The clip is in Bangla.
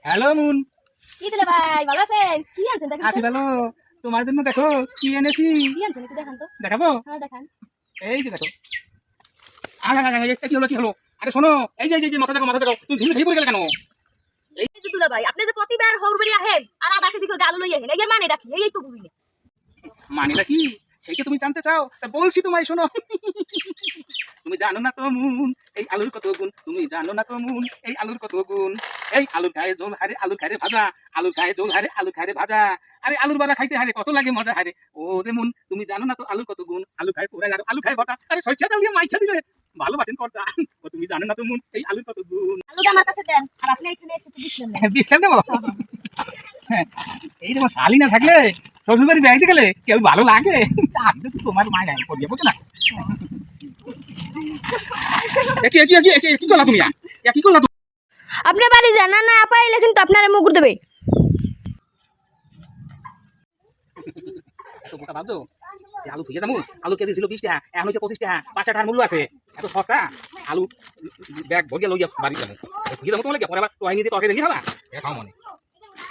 Hello moon. কি দিলে ভাই, ভালো আছেন? কি আনছেন দেখেন আছি তো? ভালো। তোমার জন্য দেখো কি এনেছি। কি আনছেন একটু দেখান তো। দেখাবো? হ্যাঁ দেখান। এই যে দেখো। কি হলো কি হলো? আরে শোনো, এই যে মাথা দেখো তুমি ভুল পড়ে গেলে কেন? এই যে দুলা ভাই, আপনি যে প্রতিবার হৌরবাড়ি আহেন আর আধা কেজি করে আলু লই আহেন, এর মানে রাখি এই তো বুঝিনি। মানেটা কি সেইটা তুমি জানতে চাও? তা বলছি তোমায়, শোনো। তুমি জানো না তো মুন এই আলুর কত গুণ, তুমি জানো না তো মুন এই আলুর কত গুণ। এই আলু খায় ঝোল হারে আলু খায় রে ভাজা, আলু খায় ঝোল হারে আলু খায় রে ভাজা। আরে আলুর বড়া খাইতে হারে কত লাগে মজা হারে। ও রে মুন তুমি জানো না তো আলুর কত গুণ, আলু খায় পোড়ায় আর আলু খায় ভর্তা, আরে সরষে তেল দিয়ে মাইখা দিলে ভালোবাসেন কর্তা। ও তুমি জানো না তো মুন এই আলুর কত গুণ। আলুটা আমার কাছে দেন আর আপনি এখানে এসে তো দিচ্ছেন না। বিশ্রাম দেবো। হ্যাঁ, এই যেমন শালি না থাকলে শ্বশুর বাড়ি বেড়াইতে গেলে কেউ ভালো লাগে। আমি তো তোমার মায় নাই করিয়ে বলছো না। কি করলা তুমি? কি করলা তুমি? আপনি বাড়ি যান না পাইলে কিন্তু আপনারে মুগুর দেবে। এত বোকা ভাবছো আলু থুয়ে যাবো? আলু কেজি ছিল 20 টাকা, এখন হচ্ছে 25 টাকা, 5 টাকার মূল্য আছে। এত সস্তা আলু ব্যাগ ভরিয়া লইয়া বাড়ি যাবো। থুয়ে যাবো তোমার লাগে পরে আবার তো নিজে তরকারি দেখি খাবা খাও মনে।